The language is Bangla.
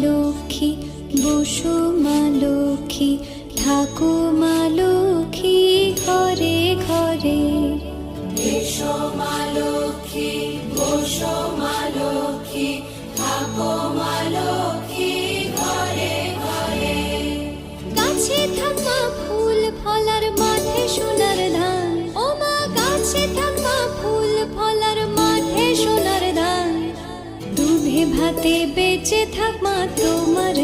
লক্ষ্মী, বসো মা লক্ষ্মী, থাকো মা লক্ষ্মী ঘরে ঘরে। এসো মা লক্ষ্মী, বসো মা লক্ষ্মী, থাকো মা লক্ষ্মী ঘরে ঘরে। গাছে থাকা ফুল ফলার মাঠে সোনার ধান, ও মা গাছে থাকা ফুল ফলার মাঠে সোনার ধান। দুধে ভাতে বেঁচে থাক মা তোমার